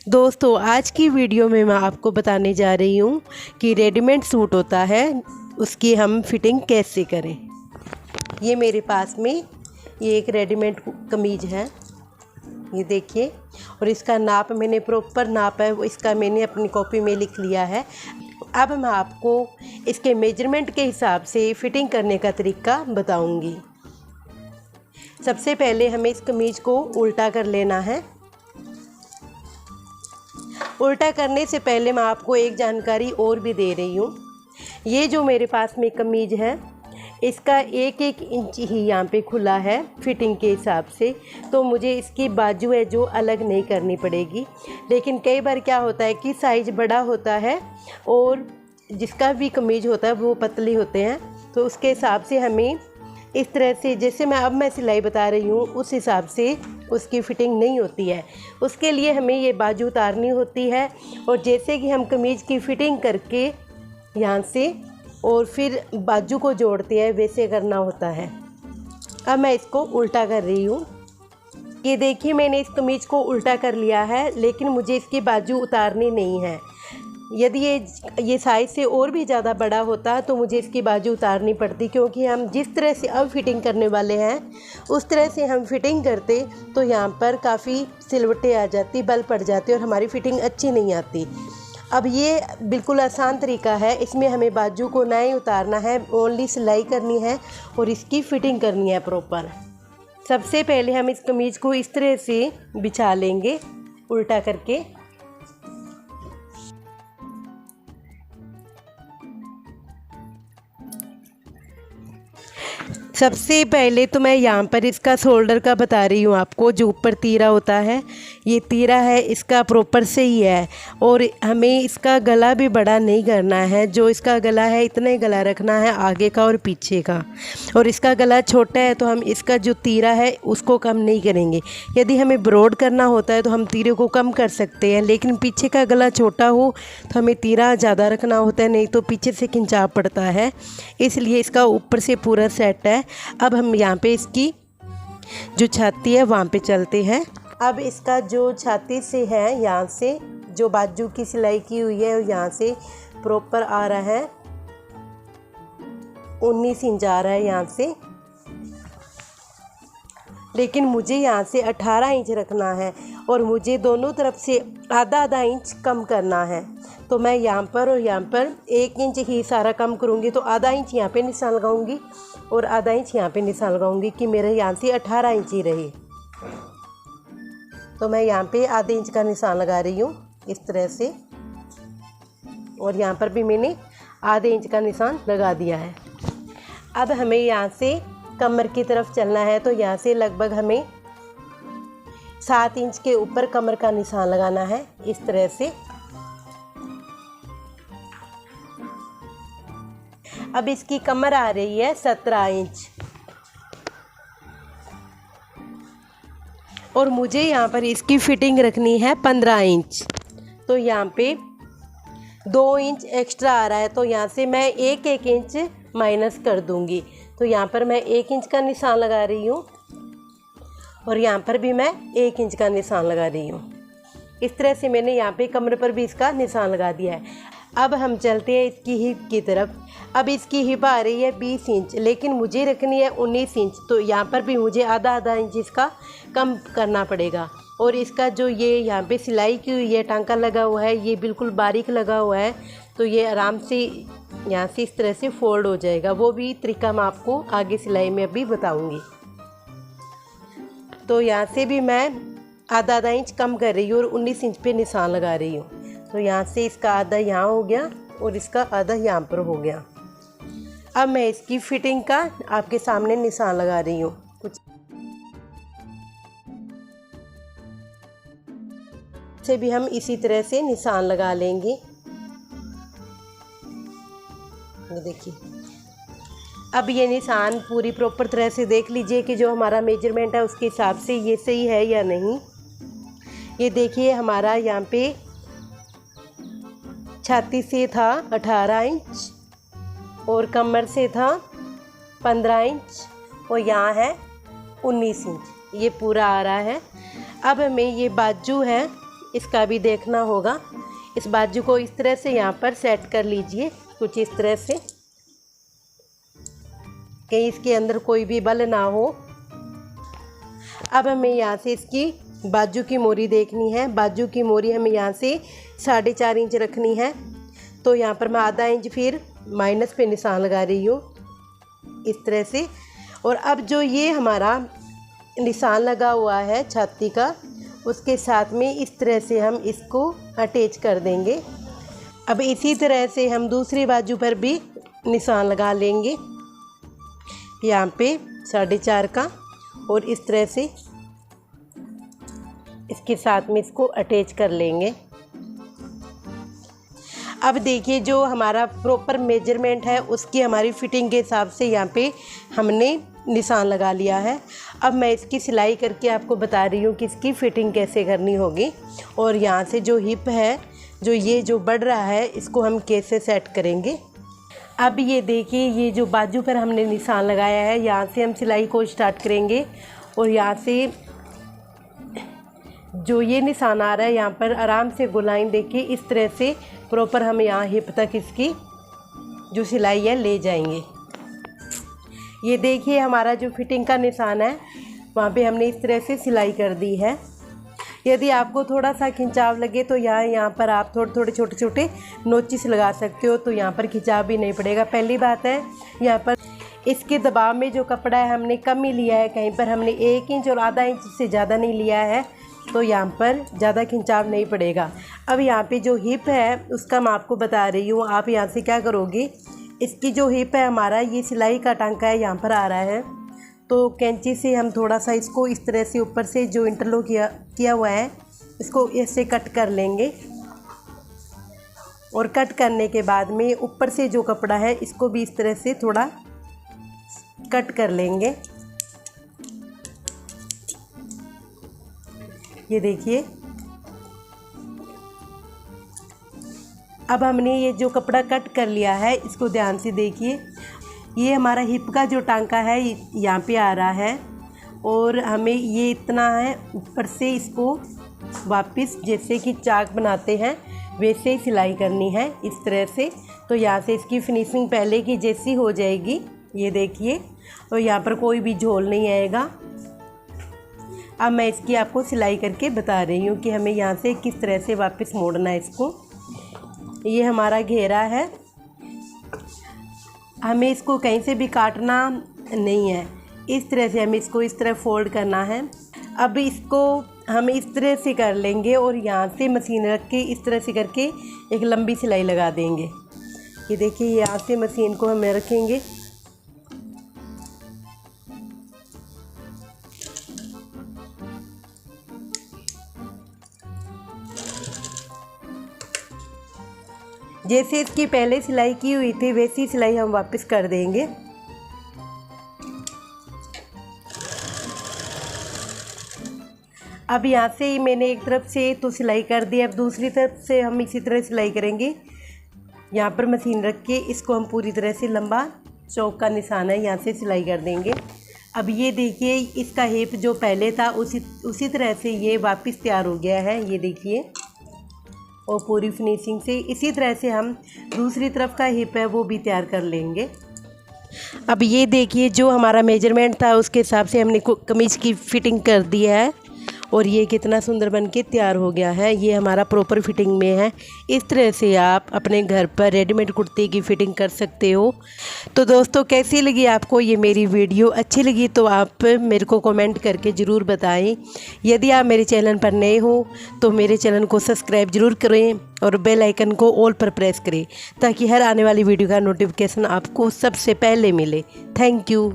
दोस्तों आज की वीडियो में मैं आपको बताने जा रही हूँ कि रेडीमेड सूट होता है उसकी हम फिटिंग कैसे करें। ये मेरे पास में ये एक रेडीमेड कमीज़ है, ये देखिए, और इसका नाप मैंने प्रॉपर नाप है वो इसका मैंने अपनी कॉपी में लिख लिया है। अब मैं आपको इसके मेजरमेंट के हिसाब से फ़िटिंग करने का तरीका बताऊंगी। सबसे पहले हमें इस कमीज़ को उल्टा कर लेना है। उल्टा करने से पहले मैं आपको एक जानकारी और भी दे रही हूँ। ये जो मेरे पास में कमीज़ है इसका 1-1 इंच ही यहाँ पे खुला है फिटिंग के हिसाब से, तो मुझे इसकी बाजू है जो अलग नहीं करनी पड़ेगी। लेकिन कई बार क्या होता है कि साइज़ बड़ा होता है और जिसका भी कमीज़ होता है वो पतली होते हैं, तो उसके हिसाब से हमें इस तरह से जैसे मैं सिलाई बता रही हूँ उस हिसाब से उसकी फ़िटिंग नहीं होती है। उसके लिए हमें ये बाजू उतारनी होती है और जैसे कि हम कमीज़ की फ़िटिंग करके यहाँ से और फिर बाजू को जोड़ते हैं वैसे करना होता है। अब मैं इसको उल्टा कर रही हूँ। ये देखिए मैंने इस कमीज़ को उल्टा कर लिया है, लेकिन मुझे इसकी बाजू उतारनी नहीं है। यदि ये साइज़ से और भी ज़्यादा बड़ा होता तो मुझे इसकी बाजू उतारनी पड़ती, क्योंकि हम जिस तरह से अब फिटिंग करने वाले हैं उस तरह से हम फिटिंग करते तो यहाँ पर काफ़ी सिलवटें आ जाती, बल पड़ जाती और हमारी फ़िटिंग अच्छी नहीं आती। अब ये बिल्कुल आसान तरीका है, इसमें हमें बाजू को नहीं उतारना है, ओनली सिलाई करनी है और इसकी फ़िटिंग करनी है प्रॉपर। सबसे पहले हम इस कमीज़ को इस तरह से बिछा लेंगे उल्टा करके। सबसे पहले तो मैं यहाँ पर इसका शोल्डर का बता रही हूँ आपको। जो ऊपर तीरा होता है ये तीरा है इसका प्रॉपर से ही है, और हमें इसका गला भी बड़ा नहीं करना है। जो इसका गला है इतना ही गला रखना है आगे का और पीछे का, और इसका गला छोटा है तो हम इसका जो तीरा है उसको कम नहीं करेंगे। यदि हमें ब्रॉड करना होता है तो हम तीरे को कम कर सकते हैं, लेकिन पीछे का गला छोटा हो तो हमें तीरा ज़्यादा रखना होता है, नहीं तो पीछे से खिंचाव पड़ता है। इसलिए इसका ऊपर से पूरा सेट है। अब हम यहाँ पे इसकी जो छाती है वहाँ पे चलते हैं। अब इसका जो छाती से है यहाँ से जो बाजू की सिलाई की हुई है यहाँ से प्रॉपर आ रहा है 19 इंच आ रहा है यहाँ से, लेकिन मुझे यहाँ से 18 इंच रखना है और मुझे दोनों तरफ से आधा इंच कम करना है। तो मैं यहाँ पर और यहाँ पर 1 इंच ही सारा कम करूँगी, तो आधा इंच यहाँ पे निशान लगाऊँगी और आधा इंच यहाँ पे निशान लगाऊँगी कि मेरे यहाँ से 18 इंच ही रहे। तो मैं यहाँ पे आधे इंच का निशान लगा रही हूँ इस तरह से, और यहाँ पर भी मैंने आधे इंच का निशान लगा दिया है। अब हमें यहाँ से कमर की तरफ चलना है, तो यहाँ से लगभग हमें 7 इंच के ऊपर कमर का निशान लगाना है इस तरह से। अब इसकी कमर आ रही है 17 इंच और मुझे यहाँ पर इसकी फ़िटिंग रखनी है 15 इंच। तो यहाँ पे 2 इंच एक्स्ट्रा आ रहा है, तो यहाँ से मैं 1-1 इंच माइनस कर दूँगी। तो यहाँ पर मैं 1 इंच का निशान लगा रही हूँ और यहाँ पर भी मैं 1 इंच का निशान लगा रही हूँ। इस तरह से मैंने यहाँ पे कमर पर भी इसका निशान लगा दिया है। अब हम चलते हैं इसकी हिप की तरफ। अब इसकी हिप आ रही है 20 इंच, लेकिन मुझे रखनी है 19 इंच, तो यहाँ पर भी मुझे आधा इंच इसका कम करना पड़ेगा। और इसका जो ये यहाँ पे सिलाई की हुई है, टांका लगा हुआ है, ये बिल्कुल बारीक लगा हुआ है, तो ये आराम से यहाँ से इस तरह से फोल्ड हो जाएगा। वो भी तरीका मैं आपको आगे सिलाई में अभी बताऊँगी। तो यहाँ से भी मैं आधा इंच कम कर रही हूँ और 19 इंच पे निशान लगा रही हूँ। तो यहाँ से इसका आधा यहाँ हो गया और इसका आधा यहाँ पर हो गया। अब मैं इसकी फ़िटिंग का आपके सामने निशान लगा रही हूँ। कुछ से भी हम इसी तरह से निशान लगा लेंगे। ये देखिए, अब ये निशान पूरी प्रॉपर तरह से देख लीजिए कि जो हमारा मेजरमेंट है उसके हिसाब से ये सही है या नहीं। ये देखिए हमारा यहाँ पे छाती से था 18 इंच और कमर से था 15 इंच और यहाँ है 19 इंच, ये पूरा आ रहा है। अब हमें ये बाजू है इसका भी देखना होगा। इस बाजू को इस तरह से यहाँ पर सेट कर लीजिए, कुछ इस तरह से, कहीं इसके अंदर कोई भी बल ना हो। अब हमें यहाँ से इसकी बाजू की मोरी देखनी है। बाजू की मोरी हमें यहाँ से 4.5 इंच रखनी है। तो यहाँ पर मैं आधा इंच फिर माइनस पे निशान लगा रही हूँ इस तरह से। और अब जो ये हमारा निशान लगा हुआ है छाती का, उसके साथ में इस तरह से हम इसको अटैच कर देंगे। अब इसी तरह से हम दूसरी बाजू पर भी निशान लगा लेंगे, यहाँ पे 4.5 का, और इस तरह से इसके साथ में इसको अटैच कर लेंगे। अब देखिए जो हमारा प्रॉपर मेजरमेंट है उसकी हमारी फिटिंग के हिसाब से यहाँ पे हमने निशान लगा लिया है। अब मैं इसकी सिलाई करके आपको बता रही हूँ कि इसकी फ़िटिंग कैसे करनी होगी। और यहाँ से जो हिप है, जो ये जो बढ़ रहा है, इसको हम कैसे सेट करेंगे। अब ये देखिए, ये जो बाजू पर हमने निशान लगाया है, यहाँ से हम सिलाई को स्टार्ट करेंगे। और यहाँ से जो ये निशान आ रहा है, यहाँ पर आराम से गोलाइन देखिए, इस तरह से प्रॉपर हम यहाँ हिप तक इसकी जो सिलाई है ले जाएंगे। ये देखिए हमारा जो फिटिंग का निशान है, वहाँ पे हमने इस तरह से सिलाई कर दी है। यदि आपको थोड़ा सा खिंचाव लगे तो यहाँ पर आप थोड़े छोटे छोटे नोचिस लगा सकते हो, तो यहाँ पर खिंचाव भी नहीं पड़ेगा। पहली बात है, यहाँ पर इसके दबाव में जो कपड़ा है हमने कम ही लिया है, कहीं पर हमने 1 इंच और आधा इंच से ज़्यादा नहीं लिया है, तो यहाँ पर ज़्यादा खिंचाव नहीं पड़ेगा। अब यहाँ पे जो हिप है उसका मैं आपको बता रही हूँ। आप यहाँ से क्या करोगे, इसकी जो हिप है हमारा, ये सिलाई का टांका है, यहाँ पर आ रहा है, तो कैंची से हम थोड़ा सा इसको इस तरह से ऊपर से जो इंटरलॉक किया हुआ है, इसको ऐसे कट कर लेंगे। और कट करने के बाद में ऊपर से जो कपड़ा है, इसको भी इस तरह से थोड़ा कट कर लेंगे। ये देखिए, अब हमने ये जो कपड़ा कट कर लिया है, इसको ध्यान से देखिए। ये हमारा हिप का जो टांका है यहाँ पे आ रहा है, और हमें ये इतना है, ऊपर से इसको वापस जैसे कि चाक बनाते हैं वैसे ही सिलाई करनी है इस तरह से। तो यहाँ से इसकी फिनिशिंग पहले की जैसी हो जाएगी, ये देखिए, और यहाँ पर कोई भी झोल नहीं आएगा। अब मैं इसकी आपको सिलाई करके बता रही हूँ कि हमें यहाँ से किस तरह से वापस मोड़ना है इसको। ये हमारा घेरा है, हमें इसको कहीं से भी काटना नहीं है, इस तरह से हमें इसको इस तरह फोल्ड करना है। अब इसको हम इस तरह से कर लेंगे और यहाँ से मशीन रख के इस तरह से करके एक लंबी सिलाई लगा देंगे। ये देखिए, यहाँ से मशीन को हम रखेंगे, जैसे इसकी पहले सिलाई की हुई थी वैसी सिलाई हम वापस कर देंगे। अब यहाँ से मैंने एक तरफ से तो सिलाई कर दी, अब दूसरी तरफ से हम इसी तरह सिलाई करेंगे। यहाँ पर मशीन रख के इसको हम पूरी तरह से लंबा चौक का निशान है, यहाँ से सिलाई कर देंगे। अब ये देखिए, इसका हिप जो पहले था उसी तरह से ये वापस तैयार हो गया है, ये देखिए, और पूरी फिनिशिंग से इसी तरह से हम दूसरी तरफ का हिप है वो भी तैयार कर लेंगे। अब ये देखिए, जो हमारा मेजरमेंट था उसके हिसाब से हमने कमीज़ की फ़िटिंग कर दी है, और ये कितना सुंदर बन के तैयार हो गया है। ये हमारा प्रॉपर फिटिंग में है। इस तरह से आप अपने घर पर रेडीमेड कुर्ते की फ़िटिंग कर सकते हो। तो दोस्तों, कैसी लगी आपको ये मेरी वीडियो? अच्छी लगी तो आप मेरे को कमेंट करके ज़रूर बताएं। यदि आप मेरे चैनल पर नए हो तो मेरे चैनल को सब्सक्राइब ज़रूर करें और बेल आइकन को ऑल पर प्रेस करें, ताकि हर आने वाली वीडियो का नोटिफिकेशन आपको सबसे पहले मिले। Thank you.